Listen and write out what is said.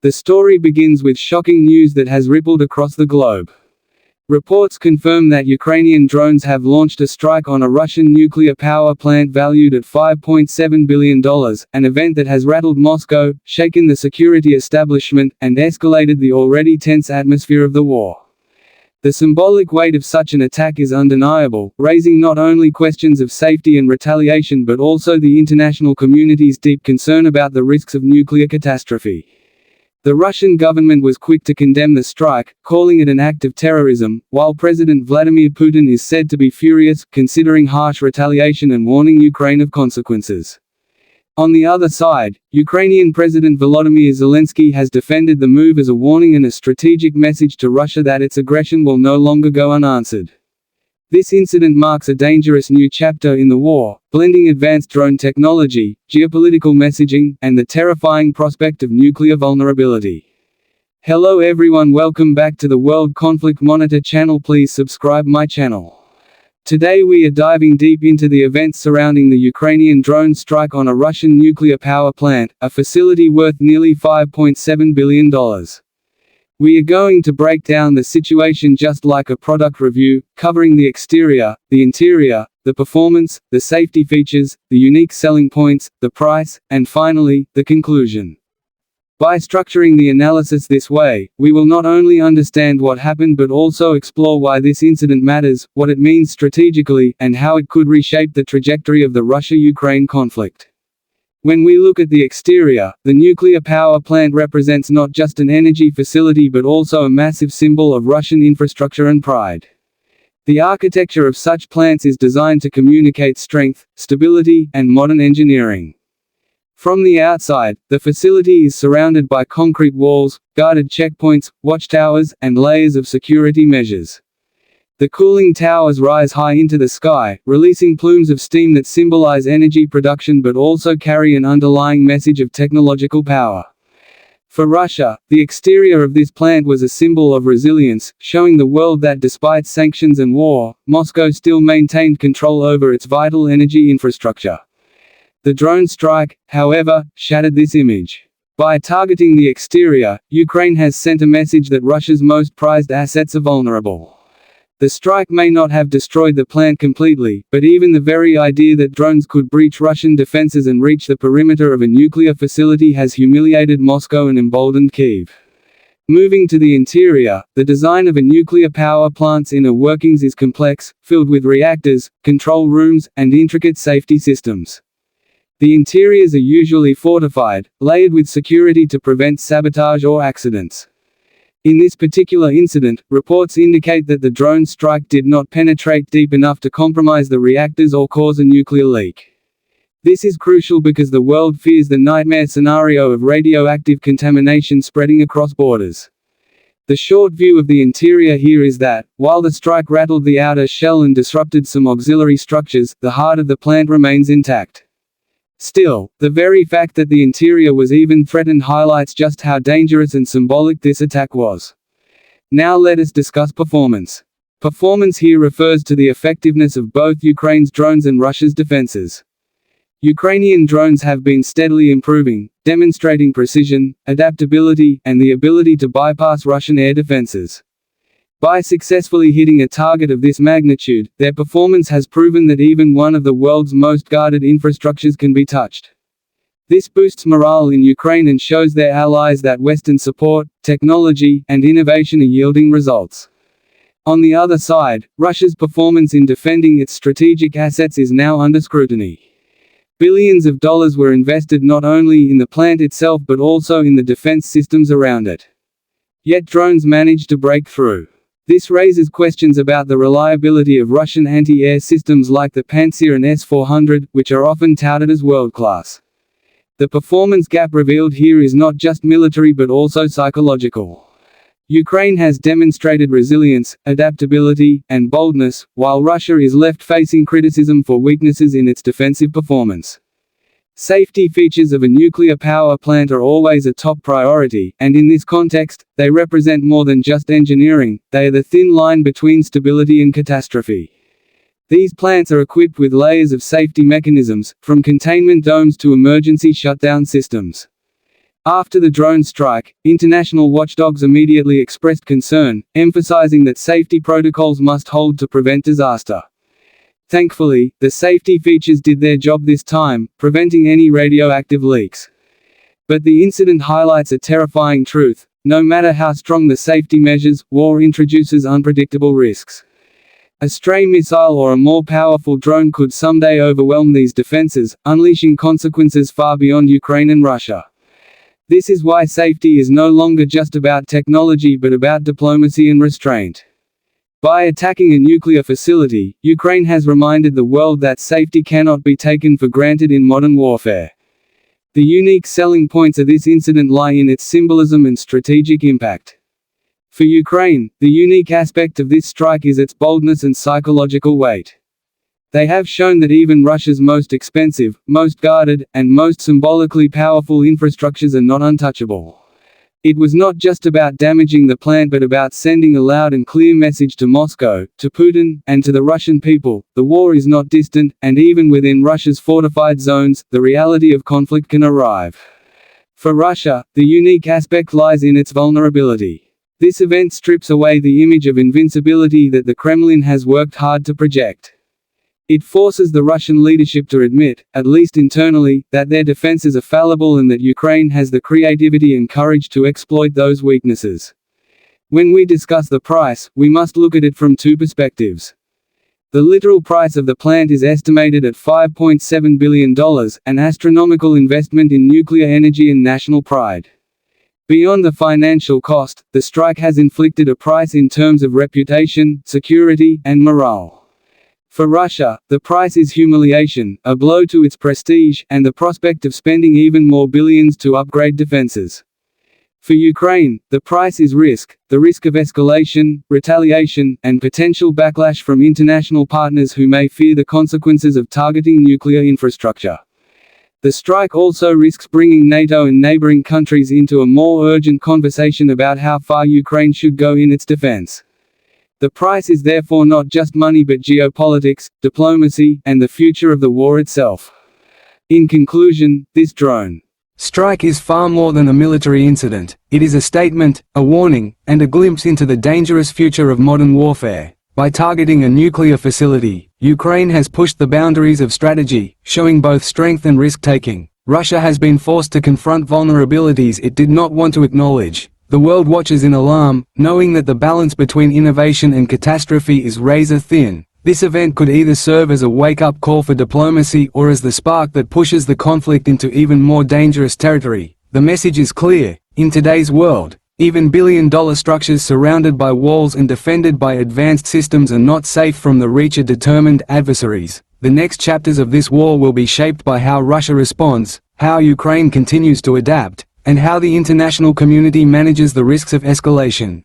The story begins with shocking news that has rippled across the globe. Reports confirm that Ukrainian drones have launched a strike on a Russian nuclear power plant valued at $5.7 billion, an event that has rattled Moscow, shaken the security establishment, and escalated the already tense atmosphere of the war. The symbolic weight of such an attack is undeniable, raising not only questions of safety and retaliation but also the international community's deep concern about the risks of nuclear catastrophe. The Russian government was quick to condemn the strike, calling it an act of terrorism, while President Vladimir Putin is said to be furious, considering harsh retaliation and warning Ukraine of consequences. On the other side, Ukrainian President Volodymyr Zelenskyy has defended the move as a warning and a strategic message to Russia that its aggression will no longer go unanswered. This incident marks a dangerous new chapter in the war, blending advanced drone technology, geopolitical messaging, and the terrifying prospect of nuclear vulnerability. Hello everyone, welcome back to the World Conflict Monitor channel. Please subscribe my channel. Today we are diving deep into the events surrounding the Ukrainian drone strike on a Russian nuclear power plant, a facility worth nearly $5.7 billion. We are going to break down the situation just like a product review, covering the exterior, the interior, the performance, the safety features, the unique selling points, the price, and finally, the conclusion. By structuring the analysis this way, we will not only understand what happened but also explore why this incident matters, what it means strategically, and how it could reshape the trajectory of the Russia-Ukraine conflict. When we look at the exterior, the nuclear power plant represents not just an energy facility but also a massive symbol of Russian infrastructure and pride. The architecture of such plants is designed to communicate strength, stability, and modern engineering. From the outside, the facility is surrounded by concrete walls, guarded checkpoints, watchtowers, and layers of security measures. The cooling towers rise high into the sky, releasing plumes of steam that symbolize energy production but also carry an underlying message of technological power. For Russia, the exterior of this plant was a symbol of resilience, showing the world that despite sanctions and war, Moscow still maintained control over its vital energy infrastructure. The drone strike, however, shattered this image. By targeting the exterior, Ukraine has sent a message that Russia's most prized assets are vulnerable. The strike may not have destroyed the plant completely, but even the very idea that drones could breach Russian defenses and reach the perimeter of a nuclear facility has humiliated Moscow and emboldened Kyiv. Moving to the interior, the design of a nuclear power plant's inner workings is complex, filled with reactors, control rooms, and intricate safety systems. The interiors are usually fortified, layered with security to prevent sabotage or accidents. In this particular incident, reports indicate that the drone strike did not penetrate deep enough to compromise the reactors or cause a nuclear leak. This is crucial because the world fears the nightmare scenario of radioactive contamination spreading across borders. The short view of the interior here is that, while the strike rattled the outer shell and disrupted some auxiliary structures, the heart of the plant remains intact. Still, the very fact that the interior was even threatened highlights just how dangerous and symbolic this attack was. Now let us discuss performance. Performance here refers to the effectiveness of both Ukraine's drones and Russia's defenses. Ukrainian drones have been steadily improving, demonstrating precision, adaptability, and the ability to bypass Russian air defenses. By successfully hitting a target of this magnitude, their performance has proven that even one of the world's most guarded infrastructures can be touched. This boosts morale in Ukraine and shows their allies that Western support, technology, and innovation are yielding results. On the other side, Russia's performance in defending its strategic assets is now under scrutiny. Billions of dollars were invested not only in the plant itself but also in the defense systems around it. Yet drones managed to break through. This raises questions about the reliability of Russian anti-air systems like the Pantsir and S-400, which are often touted as world-class. The performance gap revealed here is not just military but also psychological. Ukraine has demonstrated resilience, adaptability, and boldness, while Russia is left facing criticism for weaknesses in its defensive performance. Safety features of a nuclear power plant are always a top priority, and in this context, they represent more than just engineering, they are the thin line between stability and catastrophe. These plants are equipped with layers of safety mechanisms, from containment domes to emergency shutdown systems. After the drone strike, international watchdogs immediately expressed concern, emphasizing that safety protocols must hold to prevent disaster. Thankfully, the safety features did their job this time, preventing any radioactive leaks. But the incident highlights a terrifying truth: no matter how strong the safety measures, war introduces unpredictable risks. A stray missile or a more powerful drone could someday overwhelm these defenses, unleashing consequences far beyond Ukraine and Russia. This is why safety is no longer just about technology but about diplomacy and restraint. By attacking a nuclear facility, Ukraine has reminded the world that safety cannot be taken for granted in modern warfare. The unique selling points of this incident lie in its symbolism and strategic impact. For Ukraine, the unique aspect of this strike is its boldness and psychological weight. They have shown that even Russia's most expensive, most guarded, and most symbolically powerful infrastructures are not untouchable. It was not just about damaging the plant but about sending a loud and clear message to Moscow, to Putin, and to the Russian people: the war is not distant, and even within Russia's fortified zones, the reality of conflict can arrive. For Russia, the unique aspect lies in its vulnerability. This event strips away the image of invincibility that the Kremlin has worked hard to project. It forces the Russian leadership to admit, at least internally, that their defenses are fallible and that Ukraine has the creativity and courage to exploit those weaknesses. When we discuss the price, we must look at it from two perspectives. The literal price of the plant is estimated at $5.7 billion, an astronomical investment in nuclear energy and national pride. Beyond the financial cost, the strike has inflicted a price in terms of reputation, security, and morale. For Russia, the price is humiliation, a blow to its prestige, and the prospect of spending even more billions to upgrade defenses. For Ukraine, the price is risk, the risk of escalation, retaliation, and potential backlash from international partners who may fear the consequences of targeting nuclear infrastructure. The strike also risks bringing NATO and neighboring countries into a more urgent conversation about how far Ukraine should go in its defense. The price is therefore not just money but geopolitics, diplomacy, and the future of the war itself. In conclusion, this drone strike is far more than a military incident. It is a statement, a warning, and a glimpse into the dangerous future of modern warfare. By targeting a nuclear facility, Ukraine has pushed the boundaries of strategy, showing both strength and risk-taking. Russia has been forced to confront vulnerabilities it did not want to acknowledge. The world watches in alarm, knowing that the balance between innovation and catastrophe is razor-thin. This event could either serve as a wake-up call for diplomacy or as the spark that pushes the conflict into even more dangerous territory. The message is clear: in today's world, even billion-dollar structures surrounded by walls and defended by advanced systems are not safe from the reach of determined adversaries. The next chapters of this war will be shaped by how Russia responds, how Ukraine continues to adapt, and how the international community manages the risks of escalation.